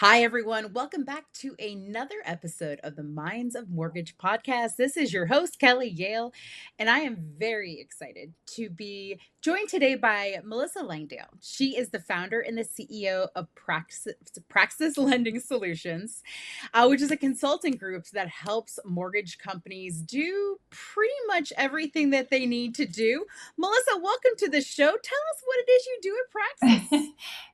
Hi, everyone. Welcome back to another episode of the Minds of Mortgage podcast. This is your host, Kelly Yale, and I am very excited to be joined today by Melissa Langdale. She is the founder and the CEO of Praxis Lending Solutions, which is a consulting group that helps mortgage companies do pretty much everything that they need to do. Melissa, welcome to the show. Tell us what it is you do at Praxis.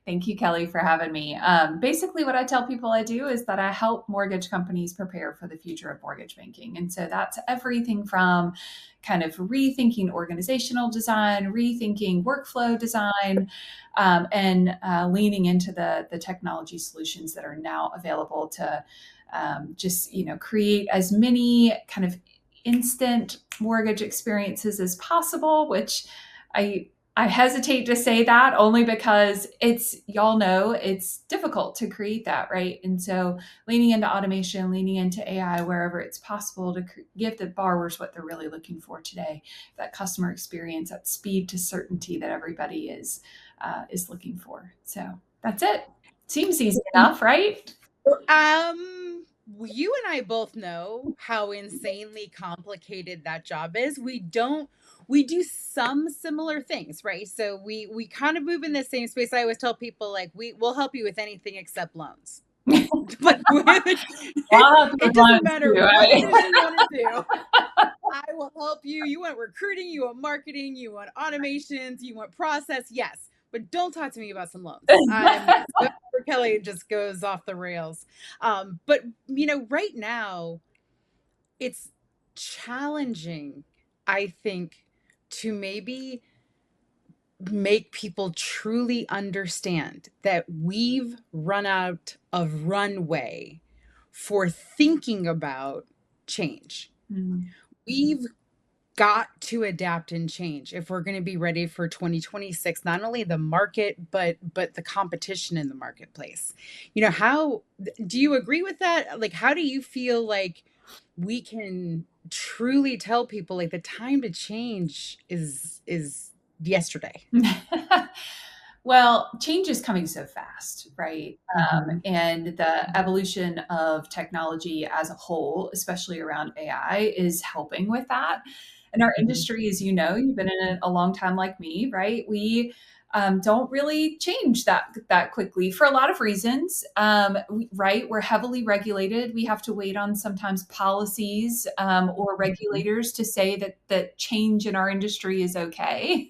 Thank you, Kelly, for having me. Basically, what I tell people I do is that I help mortgage companies prepare for the future of mortgage banking. And so that's everything from kind of rethinking organizational design, rethinking workflow design, and leaning into the technology solutions that are now available to create as many kind of instant mortgage experiences as possible, which I hesitate to say that only because y'all know, it's difficult to create that, right? And so leaning into automation, leaning into AI wherever it's possible to give the borrowers what they're really looking for today, that customer experience, that speed to certainty that everybody is looking for. So that's it. Seems easy enough, right? You and I both know how insanely complicated that job is. We do some similar things, right? So we kind of move in the same space. I always tell people like we'll help you with anything except loans. But it doesn't matter what it is you want to do. I will help you. You want recruiting, you want marketing, you want automations, you want process. Yes, but don't talk to me about some loans. Kelly just goes off the rails. But right now it's challenging, I think, to maybe make people truly understand that we've run out of runway for thinking about change. Mm. We've got to adapt and change if we're going to be ready for 2026, not only the market but the competition in the marketplace. How do you agree with that? Like, how do you feel like we can truly tell people like the time to change is yesterday? Well, change is coming so fast, right? And the evolution of technology as a whole, especially around AI, is helping with that. And our industry, as you know, you've been in it a long time like me, right? We don't really change that quickly for a lot of reasons, right? We're heavily regulated. We have to wait on sometimes policies or regulators to say that change in our industry is okay.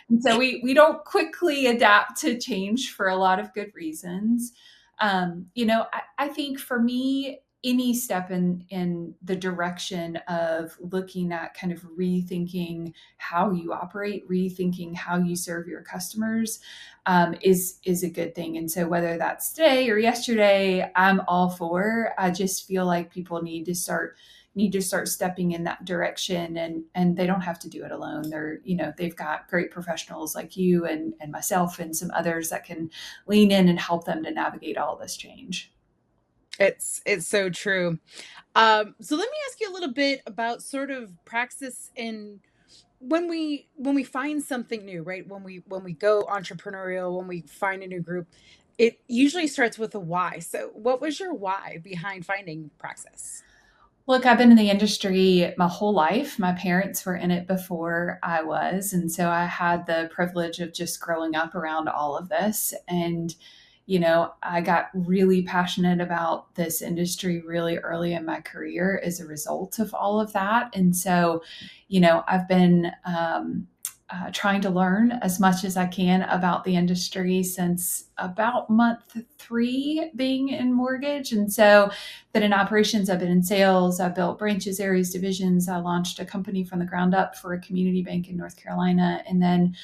And so we don't quickly adapt to change for a lot of good reasons. I think for me, any step in the direction of looking at kind of rethinking how you operate, rethinking how you serve your customers, is a good thing. And so whether that's today or yesterday, I'm all for. I just feel like people need to start stepping in that direction, and they don't have to do it alone. They've got great professionals like you and myself and some others that can lean in and help them to navigate all this change. It's so true. So let me ask you a little bit about sort of praxis in when we find something new, right? When we go entrepreneurial, when we find a new group, it usually starts with a why. So what was your why behind finding praxis? Look, I've been in the industry my whole life. My parents were in it before I was. And so I had the privilege of just growing up around all of this. And, I got really passionate about this industry really early in my career as a result of all of that. And so, I've been trying to learn as much as I can about the industry since about month 3 being in mortgage. And so, been in operations, I've been in sales, I built branches, areas, divisions. I launched a company from the ground up for a community bank in North Carolina, and then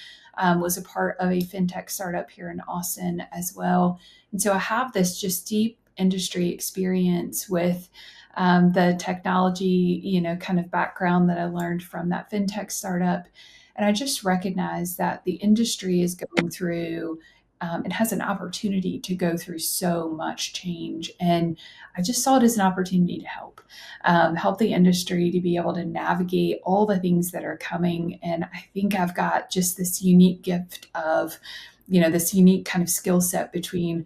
was a part of a fintech startup here in Austin as well. And so I have this just deep industry experience with the technology, kind of background that I learned from that fintech startup. And I just recognize that the industry is going through, it has an opportunity to go through so much change. And I just saw it as an opportunity to help the industry to be able to navigate all the things that are coming. And I think I've got just this unique gift of this unique kind of skill set between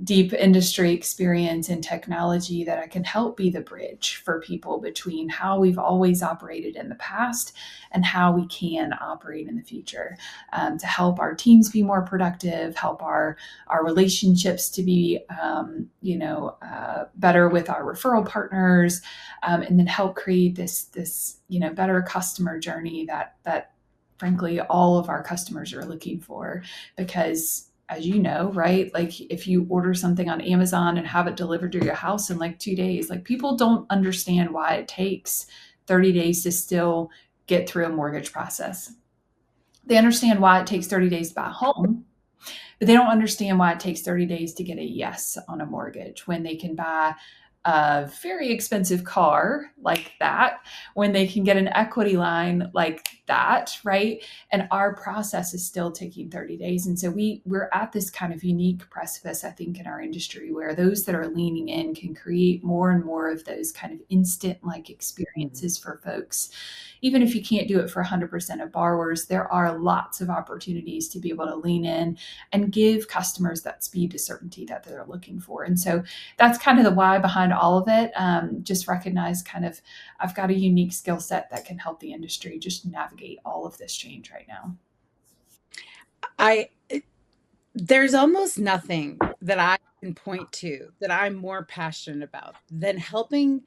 deep industry experience and technology that I can help be the bridge for people between how we've always operated in the past and how we can operate in the future, to help our teams be more productive, help our relationships to be better with our referral partners, and then help create this better customer journey that frankly all of our customers are looking for. Because as you know, right, like if you order something on Amazon and have it delivered to your house in like 2 days, like people don't understand why it takes 30 days to still get through a mortgage process. They understand why it takes 30 days to buy a home, but they don't understand why it takes 30 days to get a yes on a mortgage when they can buy a very expensive car like that, when they can get an equity line like that, right? And our process is still taking 30 days. And so we're at this kind of unique precipice, I think, in our industry where those that are leaning in can create more and more of those kind of instant like experiences for folks. Even if you can't do it for 100% of borrowers, there are lots of opportunities to be able to lean in and give customers that speed to certainty that they're looking for. And so that's kind of the why behind all of it. Just recognize kind of, I've got a unique skill set that can help the industry just navigate all of this change right now. There's almost nothing that I can point to that I'm more passionate about than helping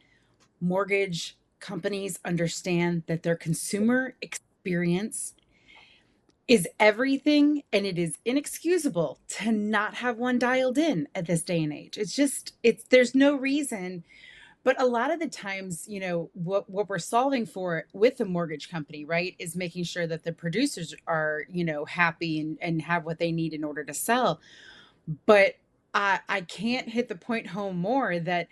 mortgage companies understand that their consumer experience is everything, and it is inexcusable to not have one dialed in at this day and age. There's no reason. But a lot of the times, what we're solving for with the mortgage company, right, is making sure that the producers are, happy and have what they need in order to sell. But I can't hit the point home more that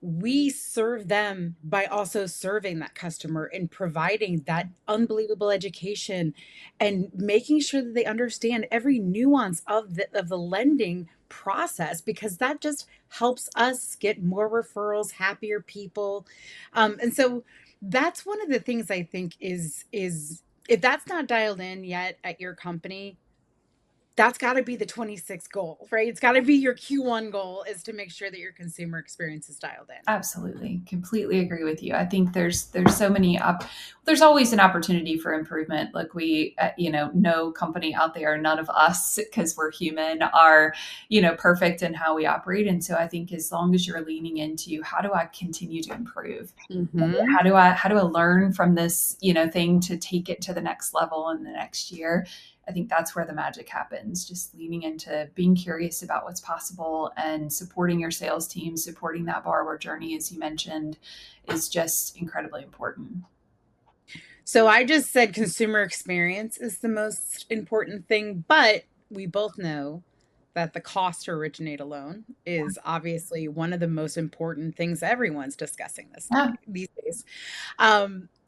we serve them by also serving that customer and providing that unbelievable education and making sure that they understand every nuance of the lending process, because that just helps us get more referrals, happier people. And so that's one of the things I think is if that's not dialed in yet at your company, that's got to be the 26 goal, right? It's got to be your Q1 goal, is to make sure that your consumer experience is dialed in. Absolutely. Completely agree with you. I think there's so many there's always an opportunity for improvement. Like we, no company out there, none of us, because we're human, are, perfect in how we operate. And so I think as long as you're leaning into how do I continue to improve? Mm-hmm. How do I learn from this, thing to take it to the next level in the next year? I think that's where the magic happens. Just leaning into being curious about what's possible and supporting your sales team, supporting that borrower journey, as you mentioned, is just incredibly important. So I just said consumer experience is the most important thing, but we both know that the cost to originate a loan is obviously one of the most important things everyone's discussing these days.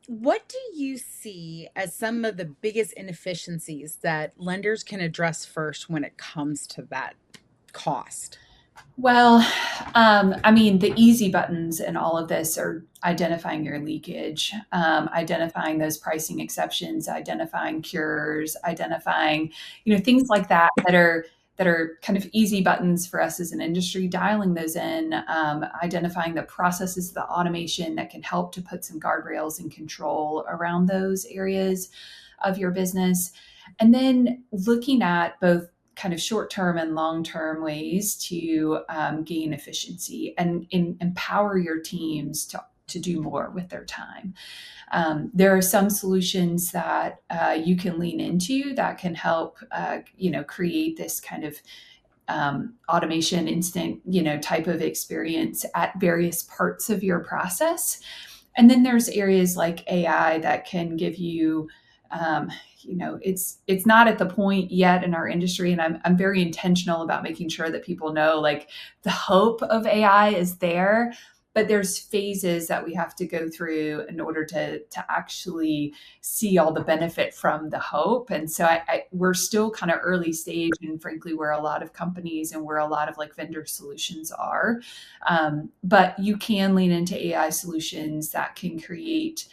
What do you see as some of the biggest inefficiencies that lenders can address first when it comes to that cost? Well, the easy buttons in all of this are identifying your leakage, identifying those pricing exceptions, identifying cures, identifying, things like that are kind of easy buttons for us as an industry, dialing those in, identifying the processes, the automation that can help to put some guardrails and control around those areas of your business. And then looking at both kind of short-term and long-term ways to gain efficiency and empower your teams to do more with their time. There are some solutions that you can lean into that can help, create this kind of automation instant, type of experience at various parts of your process. And then there's areas like AI that can give you, it's not at the point yet in our industry, and I'm very intentional about making sure that people know, like, the hope of AI is there, but there's phases that we have to go through in order to actually see all the benefit from the hope. And so we're still kind of early stage, and frankly, where a lot of companies and where a lot of like vendor solutions are. But you can lean into AI solutions that can create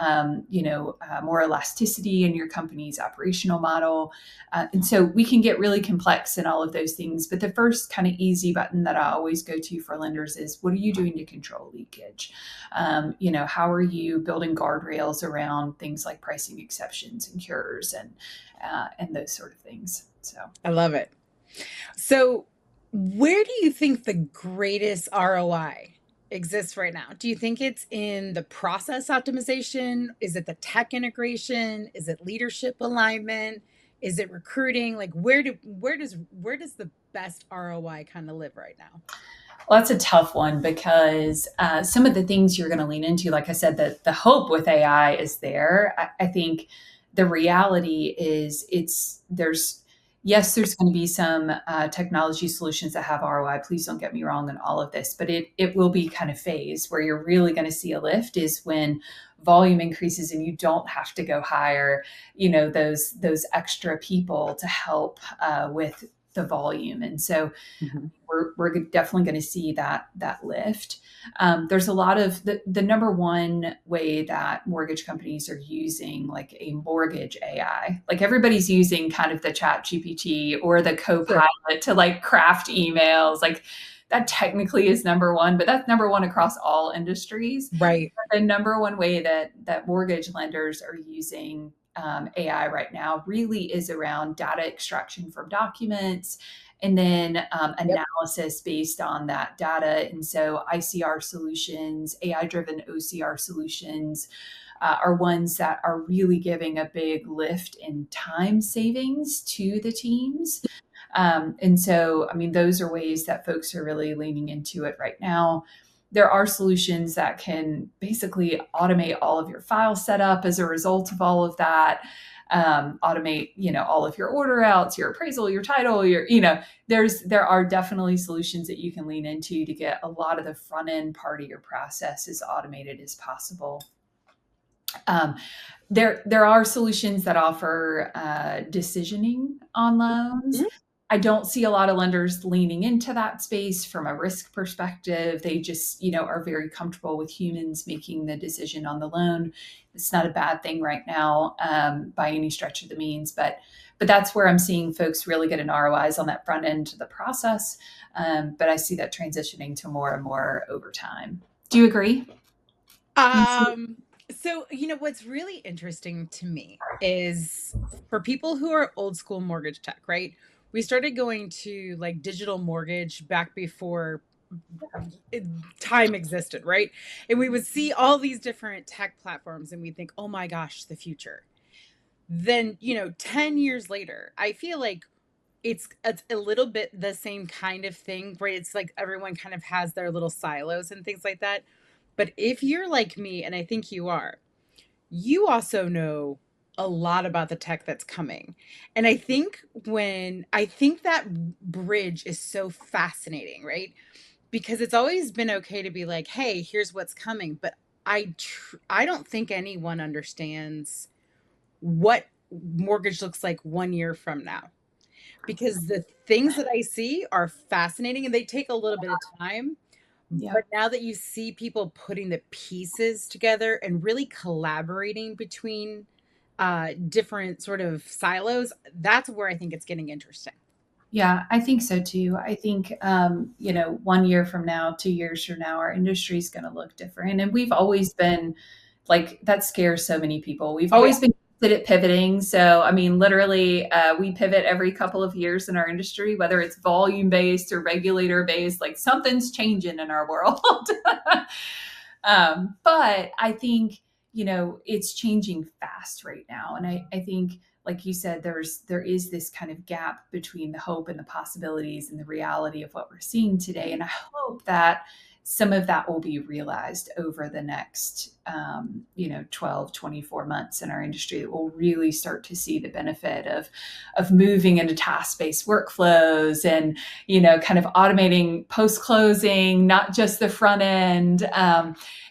more elasticity in your company's operational model. And so we can get really complex in all of those things. But the first kind of easy button that I always go to for lenders is, what are you doing to control leakage? How are you building guardrails around things like pricing exceptions and cures and those sort of things? So I love it. So where do you think the greatest ROI exists right now? Do you think it's in the process optimization? Is it the tech integration? Is it leadership alignment? Is it recruiting? Like where does the best ROI kind of live right now? Well, that's a tough one because some of the things you're going to lean into, like I said, the hope with AI is there. I think the reality is there's going to be some technology solutions that have ROI. Please don't get me wrong on all of this, but it will be kind of phased. Where you're really going to see a lift is when volume increases and you don't have to go hire, those extra people to help with the volume. And so Mm-hmm. we're definitely going to see that lift. There's a lot of the number one way that mortgage companies are using like a mortgage AI, like everybody's using kind of the Chat GPT or the Copilot Sure. to like craft emails. Like that technically is number one, but that's number one across all industries. Right. The number one way that mortgage lenders are using AI right now really is around data extraction from documents and then Yep. analysis based on that data. And so ICR solutions, AI driven OCR solutions are ones that are really giving a big lift in time savings to the teams. And so, I mean, those are ways that folks are really leaning into it right now. There are solutions that can basically automate all of your file setup as a result of all of that. Automate, all of your order outs, your appraisal, your title, there are definitely solutions that you can lean into to get a lot of the front end part of your process as automated as possible. There are solutions that offer decisioning on loans. Mhm. I don't see a lot of lenders leaning into that space from a risk perspective. They just, are very comfortable with humans making the decision on the loan. It's not a bad thing right now by any stretch of the means, but that's where I'm seeing folks really get an ROIs on that front end to the process. But I see that transitioning to more and more over time. Do you agree? Um, so what's really interesting to me is for people who are old school mortgage tech, right? We started going to like digital mortgage back before it, time existed, right? And we would see all these different tech platforms and we think, oh my gosh, the future. Then, 10 years later, I feel like it's a little bit the same kind of thing, right? It's like everyone kind of has their little silos and things like that. But if you're like me, and I think you are, you also know a lot about the tech that's coming. And I think that bridge is so fascinating, right? Because it's always been okay to be like, hey, here's what's coming. But I don't think anyone understands what mortgage looks like 1 year from now, because the things that I see are fascinating and they take a little bit of time. Yeah. But now that you see people putting the pieces together and really collaborating between different sort of silos, that's where I think it's getting interesting. Yeah, I think so too. I think, 1 year from now, 2 years from now, our industry is going to look different. And we've always been like, that scares so many people. We've Oh, yeah. always been good at pivoting. So, I mean, literally, we pivot every couple of years in our industry, whether it's volume based or regulator based, like something's changing in our world. But I think, it's changing fast right now. And I think, like you said, there is this kind of gap between the hope and the possibilities and the reality of what we're seeing today. And I hope that some of that will be realized over the next 12, 24 months in our industry, that we'll really start to see the benefit of moving into task-based workflows and kind of automating post-closing, not just the front end.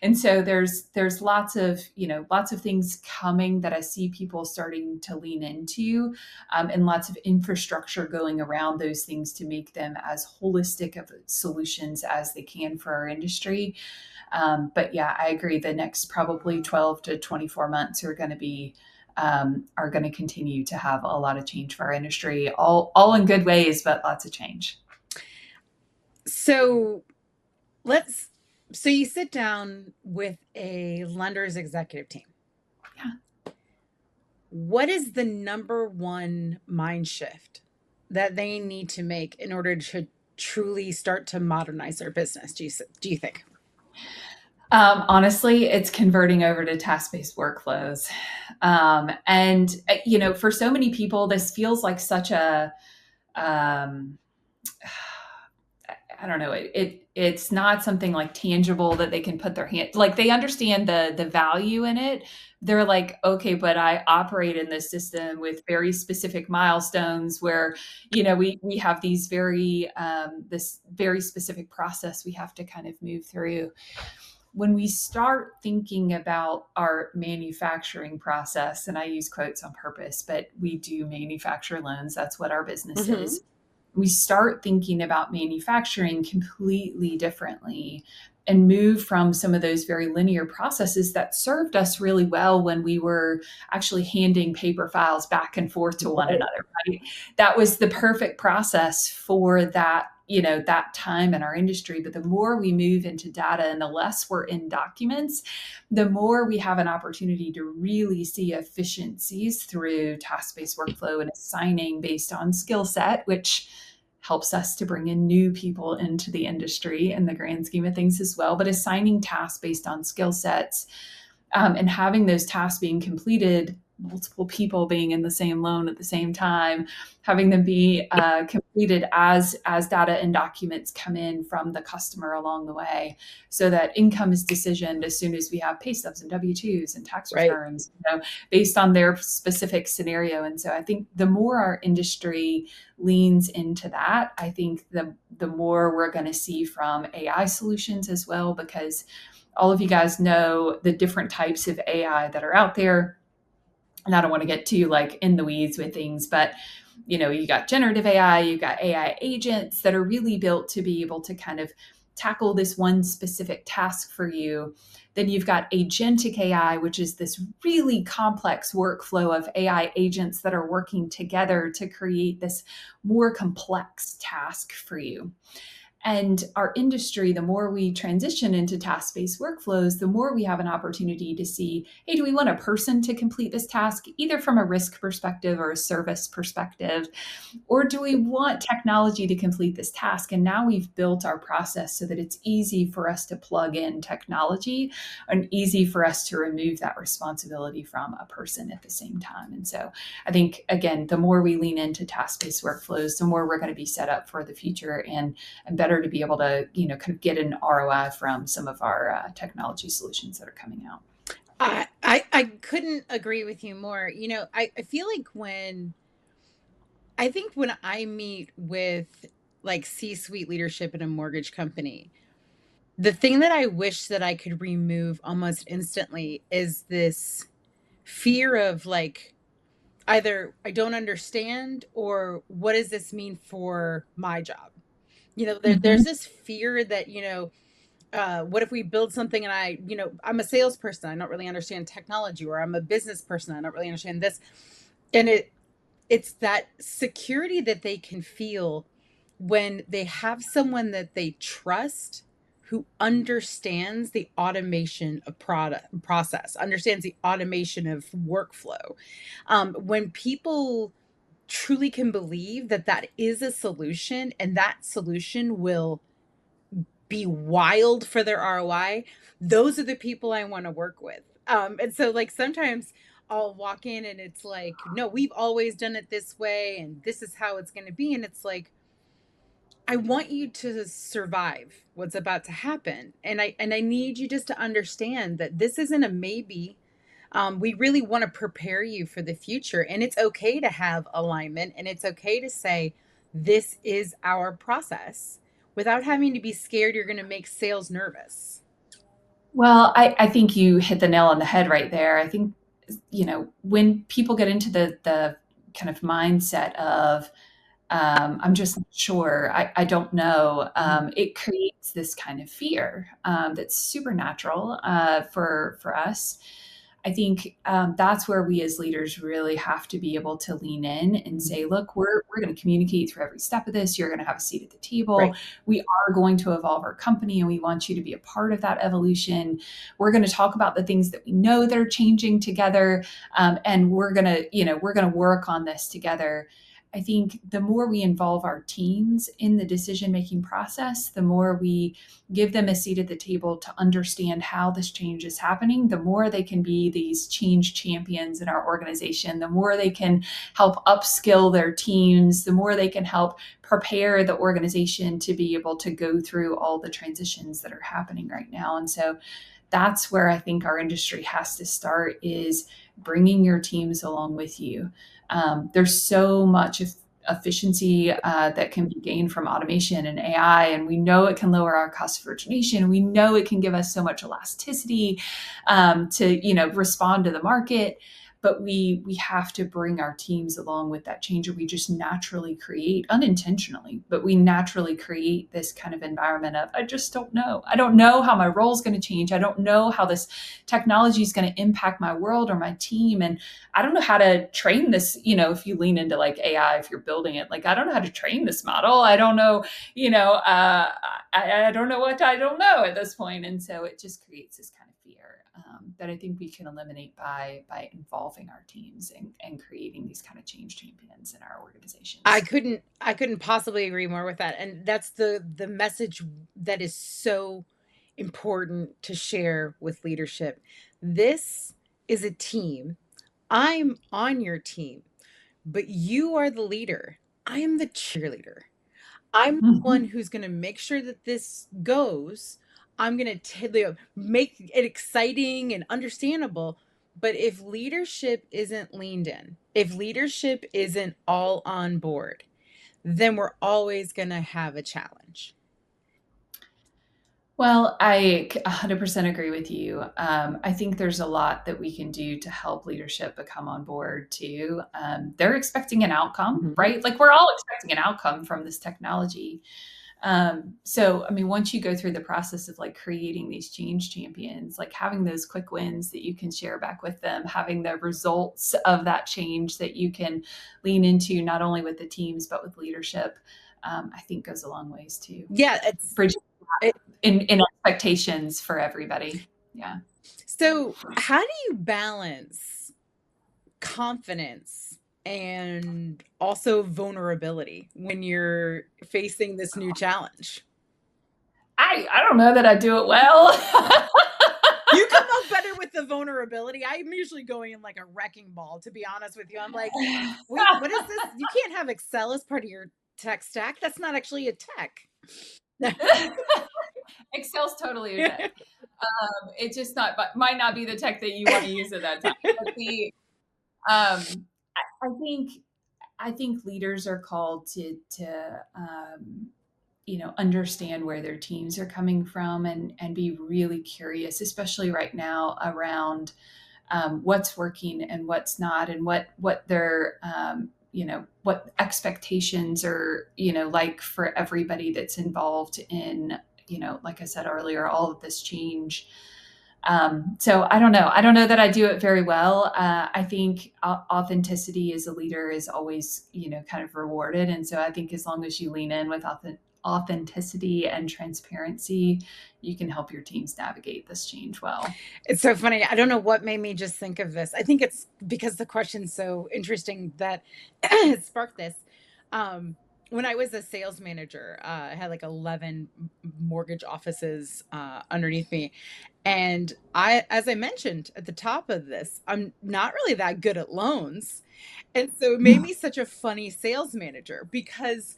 And so there's lots of things coming that I see people starting to lean into, and lots of infrastructure going around those things to make them as holistic of solutions as they can for our industry. But yeah, I agree. The next next probably 12 to 24 months are going to continue to have a lot of change for our industry, all in good ways, but lots of change. So you sit down with a lender's executive team. Yeah. What is the number one mind shift that they need to make in order to truly start to modernize their business, do you think? Honestly, it's converting over to task-based workflows. And, for so many people, this feels like such a, um, I don't know, it's not something like tangible that they can put their hand, like they understand the value in it. They're like, okay, but I operate in this system with very specific milestones where, we have these this very specific process we have to kind of move through. When we start thinking about our manufacturing process, and I use quotes on purpose, but we do manufacture loans. That's what our business is. We start thinking about manufacturing completely differently and move from some of those very linear processes that served us really well when we were actually handing paper files back and forth to one another, right? That was the perfect process for that, that time in our industry. But the more we move into data and the less we're in documents, the more we have an opportunity to really see efficiencies through task-based workflow and assigning based on skill set, which helps us to bring in new people into the industry in the grand scheme of things as well. But assigning tasks based on skill sets, and having those tasks being completed, multiple people being in the same loan at the same time, having them be completed as data and documents come in from the customer along the way, so that income is decisioned as soon as we have pay stubs and W-2s and tax returns, based on their specific scenario. And so I think the more our industry leans into that, I think the more we're going to see from AI solutions as well, because all of you guys know the different types of AI that are out there. And I don't want to get too in the weeds with things, but you got generative AI, you got AI agents that are really built to be able to kind of tackle this one specific task for you. Then you've got agentic AI, which is this really complex workflow of AI agents that are working together to create this more complex task for you. And our industry, the more we transition into task-based workflows, the more we have an opportunity to see, hey, do we want a person to complete this task, either from a risk perspective or a service perspective, or do we want technology to complete this task? And now we've built our process so that it's easy for us to plug in technology and easy for us to remove that responsibility from a person at the same time. And so I think, again, the more we lean into task-based workflows, the more we're going to be set up for the future and better to be able to, kind of get an ROI from some of our technology solutions that are coming out. I couldn't agree with you more. I feel like when I meet with C-suite leadership in a mortgage company, the thing that I wish that I could remove almost instantly is this fear of either I don't understand or what does this mean for my job? There's this fear that, what if we build something and I'm a salesperson, I don't really understand technology, or I'm a business person, I don't really understand this. And it's that security that they can feel when they have someone that they trust who understands the automation of process, understands the automation of workflow. When people truly can believe that that is a solution and that solution will be wild for their ROI, those are the people I want to work with. And so sometimes I'll walk in and it's like, no, we've always done it this way and this is how it's going to be. And it's like, I want you to survive what's about to happen. And I need you just to understand that this isn't a maybe. We really want to prepare you for the future. And it's okay to have alignment, and it's okay to say, this is our process, without having to be scared you're going to make sales nervous. Well, I think you hit the nail on the head right there. I think, when people get into the kind of mindset of, I'm just not sure. I don't know. It creates this kind of fear that's supernatural for us. I think that's where we as leaders really have to be able to lean in and say, look, we're going to communicate through every step of this. You're going to have a seat at the table. Right. We are going to evolve our company, and we want you to be a part of that evolution. We're going to talk about the things that we know that are changing together, and we're going to, we're going to work on this together. I think the more we involve our teams in the decision-making process, the more we give them a seat at the table to understand how this change is happening, the more they can be these change champions in our organization, the more they can help upskill their teams, the more they can help prepare the organization to be able to go through all the transitions that are happening right now. And so that's where I think our industry has to start, is bringing your teams along with you. There's so much efficiency that can be gained from automation and AI, and we know it can lower our cost of origination. We know it can give us so much elasticity to respond to the market. But we have to bring our teams along with that change, or we just naturally create, unintentionally, but we naturally create this kind of environment of, I just don't know. I don't know how my role is going to change. I don't know how this technology is going to impact my world or my team. And I don't know how to train this, if you lean into like AI, if you're building it, like, I don't know how to train this model. I don't know, I don't know what I don't know at this point. And so it just creates this kind of fear that I think we can eliminate by involving our teams and creating these kind of change champions in our organizations. I couldn't possibly agree more with that. And that's the message that is so important to share with leadership. This is a team. I'm on your team, but you are the leader. I am the cheerleader. I'm the one who's going to make sure that this goes. I'm going to make it exciting and understandable. But if leadership isn't leaned in, if leadership isn't all on board, then we're always going to have a challenge. Well, I 100% agree with you. I think there's a lot that we can do to help leadership become on board too. They're expecting an outcome, right? Like, we're all expecting an outcome from this technology. So, I mean, once you go through the process of like creating these change champions, like having those quick wins that you can share back with them, having the results of that change that you can lean into, not only with the teams, but with leadership, I think goes a long ways too. Yeah. In expectations for everybody. Yeah. So how do you balance confidence and also vulnerability when you're facing this new challenge? I don't know that I do it well. You come up better with the vulnerability. I'm usually going in like a wrecking ball, to be honest with you. I'm like, wait, what is this? You can't have Excel as part of your tech stack. That's not actually a tech. Excel's totally a tech. It's just might not be the tech that you want to use at that time. But I think leaders are called to understand where their teams are coming from and be really curious, especially right now, around what's working and what's not, and what their what expectations are like for everybody that's involved in like I said earlier, all of this change. So I don't know that I do it very well. I think authenticity as a leader is always kind of rewarded, and so I think as long as you lean in with authenticity and transparency, you can help your teams navigate this change well. It's so funny. I don't know what made me just think of this. I think it's because the question's so interesting that it sparked this. When I was a sales manager, I had like 11 mortgage offices underneath me. And as I mentioned at the top of this, I'm not really that good at loans. And so it made me such a funny sales manager, because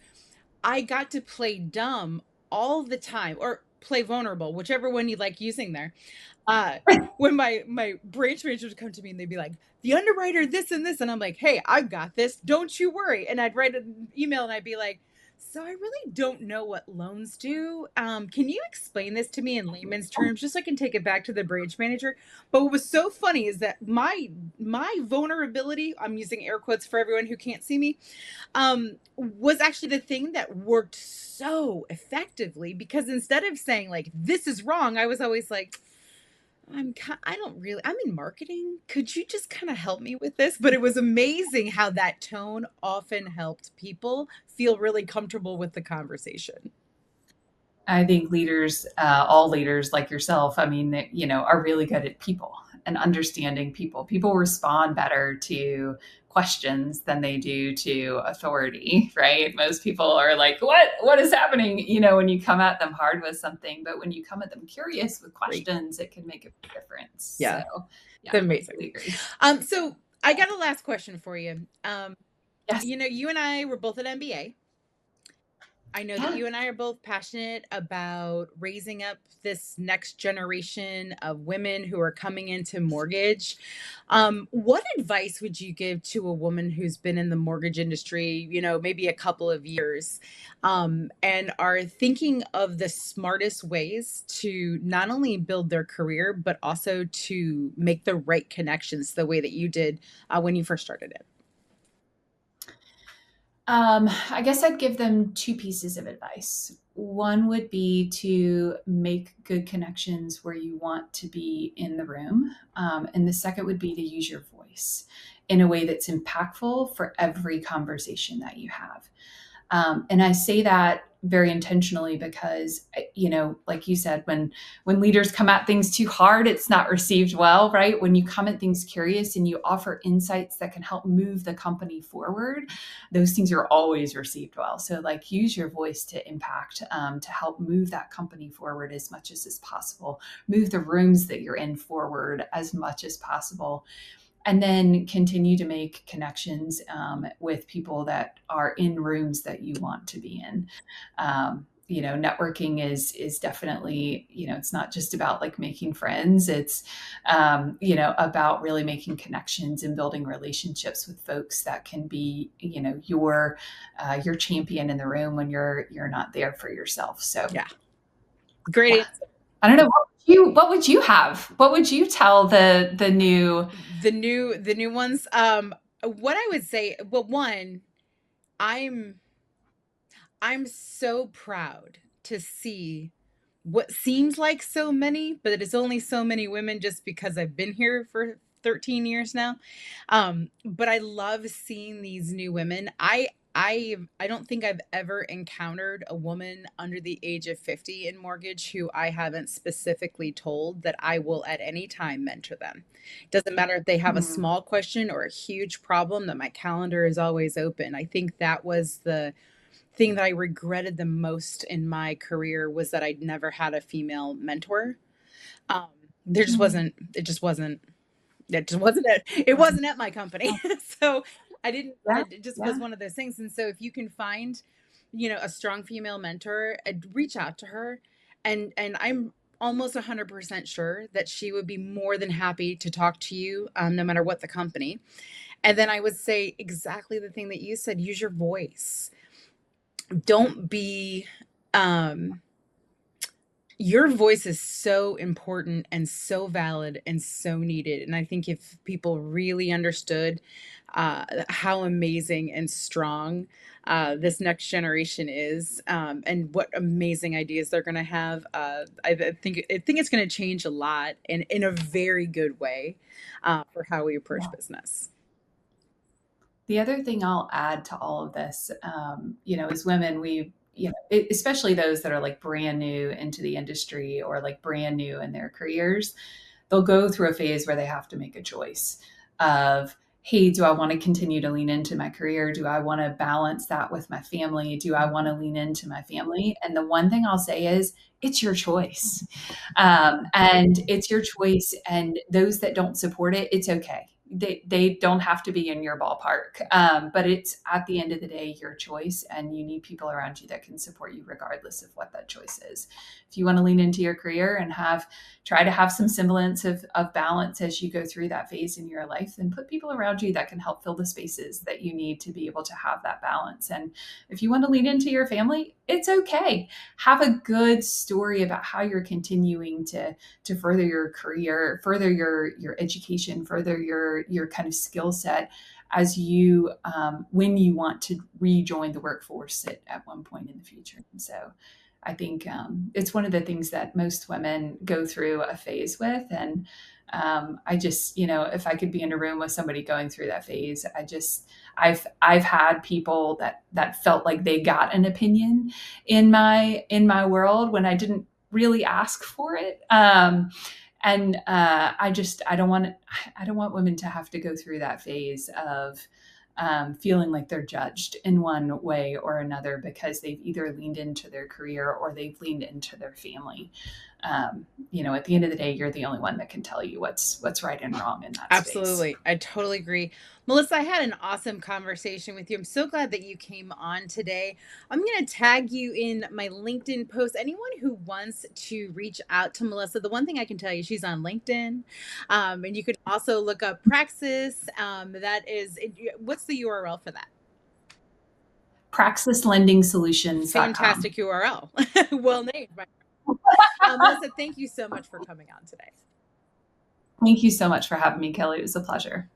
I got to play dumb all the time, or play vulnerable, whichever one you like using there. When my branch managers would come to me and they'd be like, the underwriter, this and this. And I'm like, hey, I've got this. Don't you worry. And I'd write an email and I'd be like, So I really don't know what loans do. Can you explain this to me in layman's terms, just so I can take it back to the branch manager? But what was so funny is that my vulnerability, I'm using air quotes for everyone who can't see me, was actually the thing that worked so effectively, because instead of saying like this is wrong, I was always like, I don't really, I'm in marketing. Could you just kind of help me with this? But it was amazing how that tone often helped people feel really comfortable with the conversation. I think leaders, all leaders like yourself, I mean, are really good at people and understanding people. People respond better to questions than they do to authority, right? Most people are like, what is happening? When you come at them hard with something, but when you come at them curious with Great. questions, it can make a big difference. So Yeah, yeah, it's amazing. totally agree. So I got a last question for you. Yes. You and I were both at MBA. I know that Yeah. you and I are both passionate about raising up this next generation of women who are coming into mortgage. What advice would you give to a woman who's been in the mortgage industry, maybe a couple of years, and are thinking of the smartest ways to not only build their career, but also to make the right connections the way that you did when you first started it? I guess I'd give them two pieces of advice. One would be to make good connections where you want to be in the room. And the second would be to use your voice in a way that's impactful for every conversation that you have. And I say that very intentionally because, like you said, when leaders come at things too hard, it's not received well, right? When you come at things curious and you offer insights that can help move the company forward, those things are always received well. So, like, use your voice to impact, to help move that company forward as much as is possible, move the rooms that you're in forward as much as possible, and then continue to make connections with people that are in rooms that you want to be in. Networking is definitely, it's not just about like making friends. It's about really making connections and building relationships with folks that can be, your champion in the room when you're not there for yourself. So Yeah, great yeah, answer. I don't know. What would you have? What would you tell the new? The new ones. What I would say, well, one, I'm I'm so proud to see what seems like so many, but it is only so many women just because I've been here for 13 years now. But I love seeing these new women. I don't think I've ever encountered a woman under the age of 50 in mortgage who I haven't specifically told that I will at any time mentor them. Doesn't matter if they have a Hmm. small question or a huge problem, that my calendar is always open. I think that was the thing that I regretted the most in my career, was that I'd never had a female mentor. Um, there just Hmm. wasn't, it wasn't at my company. So I didn't, Yeah, it just was yeah. one of those things. And so if you can find, a strong female mentor, reach out to her, and I'm almost 100% sure that she would be more than happy to talk to you, no matter what the company. And then I would say exactly the thing that you said: use your voice. Don't be, um, your voice is so important and so valid and so needed. And I think if people really understood how amazing and strong this next generation is, and what amazing ideas they're going to have, I think it's going to change a lot, and in a very good way, for how we approach Yeah. business. The other thing I'll add to all of this, as women, especially those that are like brand new into the industry or like brand new in their careers, they'll go through a phase where they have to make a choice of, hey, do I want to continue to lean into my career? Do I want to balance that with my family? Do I want to lean into my family? And the one thing I'll say is, it's your choice. And it's your choice. And those that don't support it, it's okay. they don't have to be in your ballpark. But it's at the end of the day, your choice, and you need people around you that can support you regardless of what that choice is. If you want to lean into your career and try to have some semblance of balance as you go through that phase in your life, then put people around you that can help fill the spaces that you need to be able to have that balance. And if you want to lean into your family, it's okay. Have a good story about how you're continuing to further your career, further your education, further your kind of skill set as you when you want to rejoin the workforce at one point in the future. And so I think it's one of the things that most women go through a phase with. And I just, if I could be in a room with somebody going through that phase, I've had people that felt like they got an opinion in my world when I didn't really ask for it. And I don't want women to have to go through that phase of feeling like they're judged in one way or another because they've either leaned into their career or they've leaned into their family. At the end of the day, you're the only one that can tell you what's right and wrong in that Absolutely. space. I totally agree. Melissa, I had an awesome conversation with you. I'm so glad that you came on today. I'm going to tag you in my LinkedIn post. Anyone who wants to reach out to Melissa, the one thing I can tell you, she's on LinkedIn. And you could also look up Praxis. What's the URL for that? PraxisLendingSolutions.com. Fantastic URL. Well named. Melissa, thank you so much for coming on today. Thank you so much for having me, Kelly. It was a pleasure.